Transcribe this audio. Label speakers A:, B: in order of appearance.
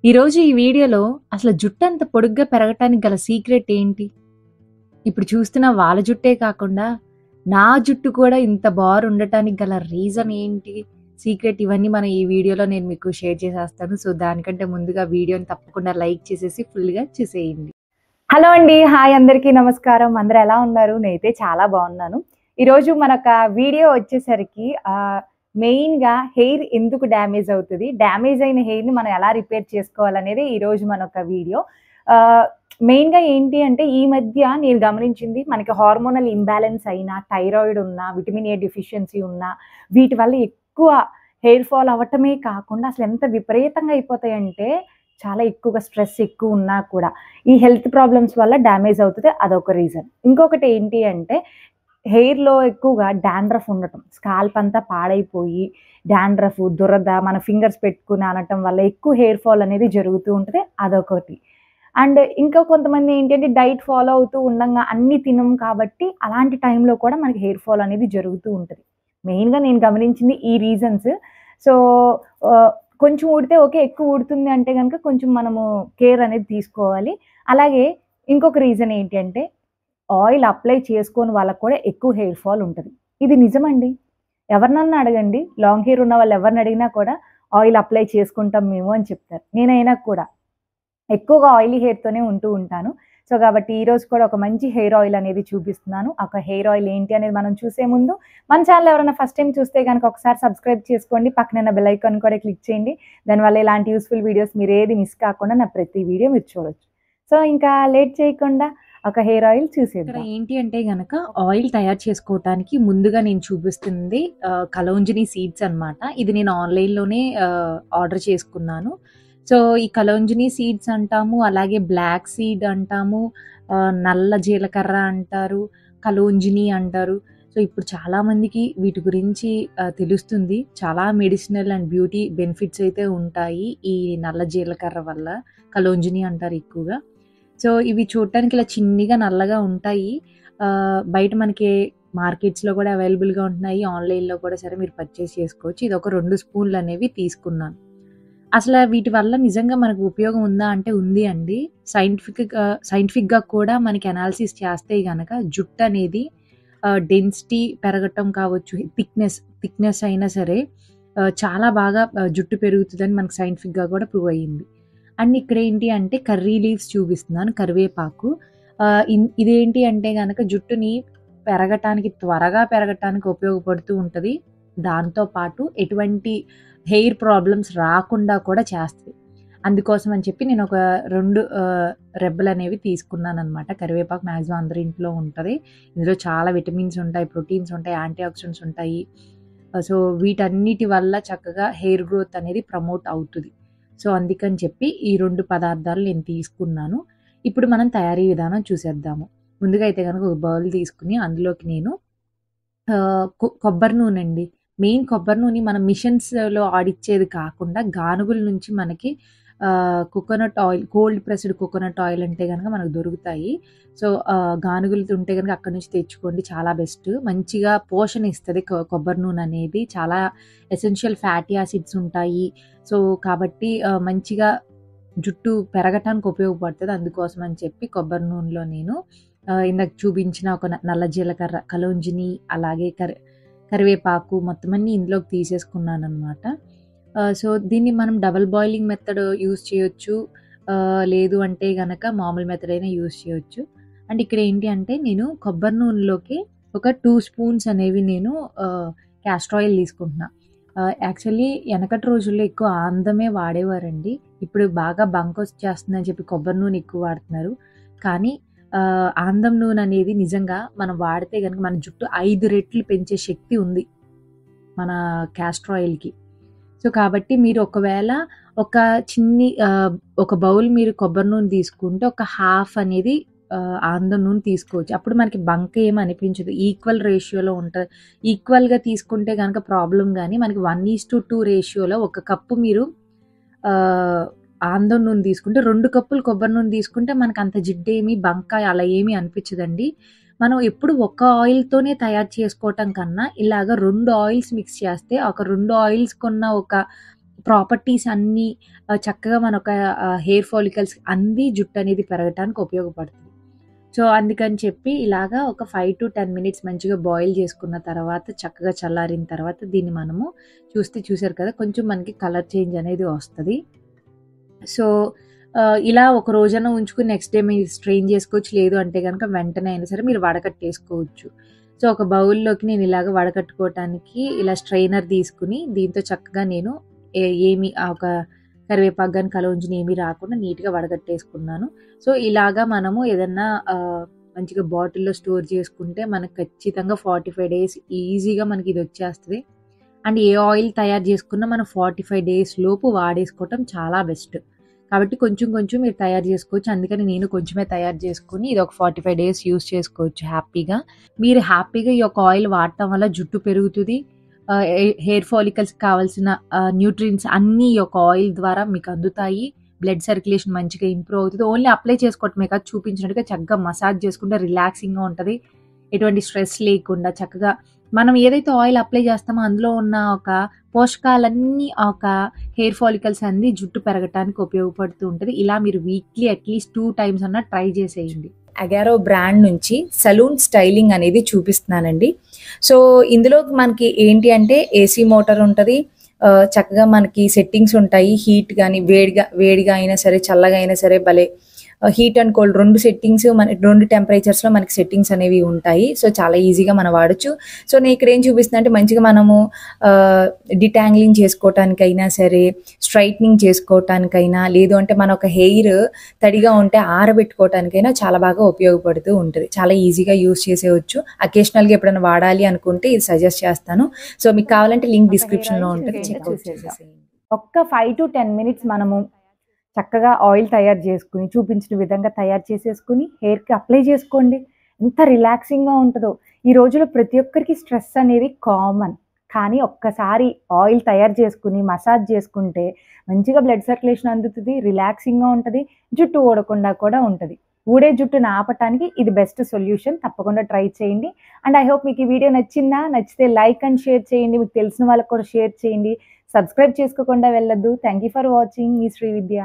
A: ఈరోజు ఈ వీడియోలో అసలు జుట్టంత పొడుగ్గా పెరగటానికి గల సీక్రెట్ ఏంటి? ఇప్పుడు చూస్తున్న వాళ్ళ జుట్టే కాకుండా, నా జుట్టు కూడా ఇంత బారుండటానికి గల రీజన్ ఏంటి? సీక్రెట్ ఇవన్నీ మనం ఈ వీడియోలో నేను మీకు షేర్ చేసేస్తాను. సో, దానికంటే ముందుగా వీడియోని తప్పకుండా లైక్ చేసేసి ఫుల్‌గా చూసేయండి. హలో అండి. హాయ్ అందరికీ నమస్కారం. అందరూ ఎలా ఉన్నారు? నేనైతే చాలా బాగున్నాను. ఈరోజు మనొక వీడియో వచ్చేసరికి మెయిన్‌గా హెయిర్ ఎందుకు డ్యామేజ్ అవుతది? డ్యామేజ్ అయిన హెయిర్‌ని మనం ఎలా రిపేర్ చేసుకోవాలనేది ఈరోజు మనొక వీడియో. ఆహ్, మెయిన్‌గా ఏంటి అంటే ఈ మధ్య నేను గమనించింది మనకి హార్మోనల్ ఇంబాలెన్స్ అయినా, థైరాయిడ్ ఉన్నా, విటమిన్ ఏ డెఫిషియన్సీ ఉన్నా వీటి వల్ల ఎక్కువ హెయిర్ ఫాల్ అవ్వటమే కాకుండా అసలెంత విపరీతంగా అయిపోతాయంటే చాలా ఎక్కువగా స్ట్రెస్ ఎక్కువున్నా కూడా ఈ హెల్త్ ప్రాబ్లమ్స్ వల్ల డ్యామేజ్ అవుతది. అదొక రీజన్. ఇంకొకటి ఏంటి అంటే హెయిర్‌లో ఎక్కువగా డాండ్రఫ్ ఉండటం. స్కాల్ప్ అంతా పాడైపోయి డాండ్రఫ్, దురద మన ఫింగర్స్ పెట్టుకొని అనటం వల్ల ఎక్కువ హెయిర్ ఫాల్ అనేది జరుగుతూ ఉంటది. అదొకటి. అండ్ ఇంకా కొంతమంది ఏంటంటే డైట్ ఫాలో అవుతూ ఉండంగా అన్నీ తినం కాబట్టి అలాంటి టైంలో కూడా మనకి హెయిర్ ఫాల్ అనేది జరుగుతూ ఉంటది. మెయిన్‌గా నేను గమనించింది ఈ రీజన్స్. సో, ఆహ్, కొంచెం ఊడితే ఓకే. ఎక్కువ ఊడుతుంది అంటే గనక కొంచెం మనము కేర్ అనేది తీసుకోవాలి. అలాగే ఇంకొక రీజన్ ఏంటి అంటే ఆయిల్ అప్లై చేసుకోని వాళ్ళకి కూడా ఎక్కువ హెయిర్ ఫాల్ ఉంటది. ఇది నిజమండి. ఎవరినన్నా అడగండి. లాంగ్ హెయిర్ ఉన్న వాళ్ళు ఎవరిని అడిగినా కూడా ఆయిల్ అప్లై చేసుకుంటాం మేము అని చెప్తారు. నేనైనా కూడా ఎక్కువగా ఆయిలీ హెయిర్‌తోనే ఉంటూ ఉంటాను. సో, కాబట్టి ఈరోజు కూడా ఒక మంచి హెయిర్ ఆయిల్ అనేది చూపిస్తున్నాను. ఒక హెయిర్ ఆయిల్ ఏంటి అనేది మనం చూసే ముందు మన ఛానెల్ ఎవరైనా ఫస్ట్ టైమ్ చూస్తే గనక ఒకసారి సబ్స్క్రైబ్ చేసుకోండి. పక్కనున్న బెల్ ఐకాన్ కూడా క్లిక్ చేయండి. దానివల్ల ఇలాంటి యూజ్‌ఫుల్ వీడియోస్ మీరేది మిస్ కాకుండా నా ప్రతి వీడియో మీరు చూడొచ్చు. సో, ఇంకా లేట్ చేయకుండా ఒక హెయిర్ ఆయిల్
B: ఇక్కడ
A: చూసేద్దాం.
B: ఏంటి అంటే గనక ఆయిల్ తయారు చేసుకోవటానికి ముందుగా నేను చూపిస్తుంది కలౌంజిని సీడ్స్ అన్నమాట. ఇది నేను ఆన్‌లైన్‌లోనే ఆర్డర్ చేసుకున్నాను. సో, ఈ కలౌంజిని సీడ్స్ అంటాము. అలాగే బ్లాక్ సీడ్ అంటాము. నల్ల జీలకర్ర అంటారు. కలౌంజిని అంటారు. సో, ఇప్పుడు చాలా మందికి వీటి గురించి తెలుస్తుంది. చాలా మెడిసినల్ అండ్ బ్యూటీ బెనిఫిట్స్ అయితే ఉంటాయి. ఈ నల్ల జీలకర్ర వల్ల. కలౌంజిని అంటారు ఎక్కువగా. సో, ఇవి చూడటానికి ఇలా చిన్నిగా నల్లగా ఉంటాయి. బయట మనకి మార్కెట్స్‌లో కూడా అవైలబుల్‌గా ఉంటున్నాయి. ఆన్‌లైన్‌లో కూడా సరే మీరు పర్చేస్ చేసుకోవచ్చు. ఇదొక 2 స్పూన్‌లనేవి తీసుకున్నాను. అసల వీటి వల్ల నిజంగా మనకు ఉపయోగం ఉందా అంటే ఉంది అండి. సైంటిఫిక్‌గా కూడా మనకి అనాలిసిస్ చేస్తే గనక జుట్టనేది డెన్సిటీ పెరగటం కావచ్చు, థిక్‌నెస్ అయినా సరే చాలా బాగా జుట్టు పెరుగుతదని మనకు సైంటిఫిక్‌గా కూడా ప్రూవ్ అయ్యింది. అండ్ ఇక్కడేంటి అంటే కర్రీ లీవ్స్ చూపిస్తున్నాను. కరివేపాకు. ఇదేంటి అంటే గనక జుట్టుని త్వరగా పెరగటానికి ఉపయోగపడుతూ ఉంటది. దాంతో పాటు ఎటువంటి హెయిర్ ప్రాబ్లమ్స్ రాకుండా కూడా చేస్తది. అందుకోసం అని చెప్పి నేనొక 2 రెబ్బలనేవి తీసుకున్నాననమాట. కరివేపాకు మాక్సిమం అందరి ఇంట్లో ఉంటది. ఇందులో చాలా విటమిన్స్ ఉంటాయి, ప్రోటీన్స్ ఉంటాయి, యాంటీ ఆక్సిడెంట్స్ ఉంటాయి. సో, వీటన్నిటి వల్ల చక్కగా హెయిర్ గ్రోత్ అనేది ప్రమోట్ అవుతది. సో, అందుకని చెప్పి ఈ 2 పదార్థాలు నేను తీసుకున్నాను. ఇప్పుడు మనం తయారీ విధానం చూసేద్దాము. ముందుగా అయితే గనుక ఒక బౌల్ తీసుకొని అందులోకి నేను కొబ్బరి నూనండి. మెయిన్ కొబ్బరి నూనె మనం మిషన్స్‌లో ఆడిచ్చేది కాకుండా గానుగుల నుంచి మనకి coconut oil, cold pressed coconut oil అంటే గనక మనకు దొరుకుతాయి. సో, గానుగులది ఉంటే గనక అక్కడి నుంచి తెచ్చుకోండి. చాలా బెస్ట్. మంచిగా పోషణ ఇస్తది కొబ్బరి నూననేది. చాలా ఎసెన్షియల్ ఫ్యాటీ యాసిడ్స్ ఉంటాయి. సో, కాబట్టి మంచిగా జుట్టు పెరగటానికి ఉపయోగపడతది. అందుకోసం అని చెప్పి కొబ్బరి నూనెలో నేను ఇందాక చూపించిన ఒక నల్ల జీలకర్ర, కలౌంజిని అలాగే కరివేపాకు మొత్తం అన్నీ ఇందులోకి తీసేసుకున్నాననమాట. సో, దీన్ని మనం డబుల్ బాయిలింగ్ మెథడ్ యూజ్ చేయొచ్చు. లేదు అంటే గనక మామూలు మెథడ్ అయినా యూజ్ చేయొచ్చు. అండ్ ఇక్కడ ఏంటి అంటే నేను కొబ్బరి నూనెలోకి ఒక 2 స్పూన్స్ అనేవి నేను క్యాస్టర్ ఆయిల్ తీసుకుంటున్నా. యాక్చువల్లీ ఎనకటి రోజుల్లో ఎక్కువ ఆముదమే వాడేవారండి. ఇప్పుడు బాగా బంకొచ్చేస్తుందని చెప్పి కొబ్బరి నూనె ఎక్కువ వాడుతున్నారు. కానీ ఆముదం నూననేది నిజంగా మనం వాడితే గనక మన జుట్టు 5 రెట్లు పెంచే శక్తి ఉంది మన క్యాస్టర్ ఆయిల్‌కి. సో, కాబట్టి మీరు ఒకవేళ ఒక ఒక బౌల్ మీరు కొబ్బరి నూనె తీసుకుంటే ఒక హాఫ్ అనేది ఆముదం నూనె తీసుకోవచ్చు. అప్పుడు మనకి బంక ఏమి అనిపించదు. ఈక్వల్ రేషియోలో ఉంటది. ఈక్వల్‌గా తీసుకుంటే గనక ప్రాబ్లమ్ గానీ మనకి 1:2 రేషియోలో ఒక కప్పు మీరు ఆహ్, ఆముదం నూనె తీసుకుంటే 2 కప్పులు కొబ్బరి నూనె తీసుకుంటే మనకంత జిడ్డేమి, బంక అలా ఏమి అనిపించదండి. మనం ఎప్పుడు ఒక్క ఆయిల్‌తోనే తయారు చేసుకోవటం కన్నా ఇలాగ 2 ఆయిల్స్ మిక్స్ చేస్తే ఒక 2 ఆయిల్స్‌కున్న ఒక ప్రాపర్టీస్ అన్నీ చక్కగా మనొక హెయిర్ ఫాలికల్స్ అంది జుట్టు అనేది పెరగటానికి ఉపయోగపడుతుంది. సో, అందుకని చెప్పి ఇలాగా ఒక 5-10 మినిట్స్ మంచిగా బాయిల్ చేసుకున్న తర్వాత, చక్కగా చల్లారిన తర్వాత దీన్ని మనము చూసారు కదా! కొంచెం మనకి కలర్ చేంజ్ అనేది వస్తది. సో, ఇలా ఒక రోజన్నా ఉంచుకొని నెక్స్ట్ డే మీరు స్ట్రెయిన్ చేసుకోవచ్చు. లేదు అంటే గనక వెంటనే అయినా సరే మీరు వడకట్టేసుకోవచ్చు. సో, ఒక బౌల్‌లోకి నేను ఇలాగ వడకట్టుకోవటానికి ఇలా స్ట్రెయినర్ తీసుకొని, దీంతో చక్కగా నేను ఏమి ఒక కరివేపాకు గాని, కలవుంజుని ఏమి రాకుండా నీట్‌గా వడగట్టేసుకున్నాను. సో, ఇలాగా మనము ఏదన్నా మంచిగా బాటిల్‌లో స్టోర్ చేసుకుంటే మనకు ఖచ్చితంగా 45 డేస్ ఈజీగా మనకిదొచ్చేస్తది. అండ్ ఏ ఆయిల్ తయారు చేసుకున్నా మనం 45 డేస్ లోపు వాడేసుకోవటం చాలా బెస్ట్. కాబట్టి కొంచెం కొంచెం మీరు తయారు చేసుకోవచ్చు. అందుకని నేను కొంచెమే తయారు చేసుకొని ఇది ఒక 45 డేస్ యూజ్ చేసుకోవచ్చు హ్యాపీగా. మీరు హ్యాపీగా ఈ యొక్క ఆయిల్ వాడటం వల్ల జుట్టు పెరుగుతది. హెయిర్ ఫాలికల్స్‌కి కావాల్సిన న్యూట్రియంట్స్ అన్నీ ఈ యొక్క ఆయిల్ ద్వారా మీకు అందుతాయి. బ్లడ్ సర్క్యులేషన్ మంచిగా ఇంప్రూవ్ అవుతది. ఓన్లీ అప్లై చేసుకోవటమే కాదు, చూపించినట్టుగా చక్కగా మసాజ్ చేసుకుంటే రిలాక్సింగ్‌గా ఉంటది. ఎటువంటి స్ట్రెస్ లేకుండా చక్కగా మనం ఏదైతే ఆయిల్ అప్లై చేస్తామో అందులో ఉన్న ఒక పోషకాలన్నీ ఒక హెయిర్ ఫాలికల్స్ అంది జుట్టు పెరగటానికి ఉపయోగపడుతూ ఉంటది. ఇలా మీరు వీక్లీ అట్‌లీస్ట్ 2 టైమ్స్ అన్నా ట్రై చేసేయండి.
A: అగారో బ్రాండ్ నుంచి సలూన్ స్టైలింగ్ అనేది చూపిస్తున్నానండి. సో, ఇందులో మనకి ఏంటి అంటే ఏసీ మోటార్ ఉంటది. చక్కగా మనకి సెట్టింగ్స్ ఉంటాయి. హీట్ గాని, వేడిగా అయినా సరే, చల్లగా అయినా సరే భలే హీట్ అండ్ కోల్డ్ 2 సెట్టింగ్స్ 2 టెంపరేచర్స్‌లో మనకి సెట్టింగ్స్ అనేవి ఉంటాయి. సో, చాలా ఈజీగా మనం వాడొచ్చు. సో, నేను ఇక్కడ ఏం చూపిస్తున్నా అంటే మంచిగా మనము డిటాంగ్లింగ్ చేసుకోవటానికైనా సరే, స్ట్రైట్నింగ్ చేసుకోవటానికైనా, లేదు అంటే మన ఒక హెయిర్ తడిగా ఉంటే ఆరబెట్టుకోవటానికైనా చాలా బాగా ఉపయోగపడుతూ ఉంటది. చాలా ఈజీగా యూజ్ చేసేయొచ్చు. అకేషనల్‌గా ఎప్పుడైనా వాడాలి అనుకుంటే ఇది సజెస్ట్ చేస్తాను. సో, మీకు కావాలంటే లింక్ డిస్క్రిప్షన్‌లో ఉంటది. చెక్‌ఔట్ చేసేసేయండి. ఒక్క 5-10 మినిట్స్ మనము చక్కగా ఆయిల్ తయారు చేసుకొని, చూపించిన విధంగా తయారు చేసేసుకొని హెయిర్‌కి అప్లై చేసుకోండి. ఎంత రిలాక్సింగ్‌గా ఉంటదో. ఈ రోజుల్లో ప్రతి ఒక్కరికి స్ట్రెస్ అనేది కామన్. కానీ ఒక్కసారి ఆయిల్ తయారు చేసుకొని, మసాజ్ చేసుకుంటే మంచిగా బ్లడ్ సర్క్యులేషన్ అందుతది, రిలాక్సింగ్‌గా ఉంటది, జుట్టు ఊడకుండా కూడా ఉంటది. ఊడే జుట్టుని ఆపటానికి ఇది బెస్ట్ సొల్యూషన్. తప్పకుండా ట్రై చేయండి. అండ్ ఐ హోప్ మీకు ఈ వీడియో నచ్చిందా? నచ్చితే లైక్ అండ్ షేర్ చేయండి. మీకు తెలిసిన వాళ్ళకి కూడా షేర్ చేయండి. సబ్స్క్రైబ్ చేసుకోకుండా వెళ్ళొద్దు. Thank you for watching. Me Srividya.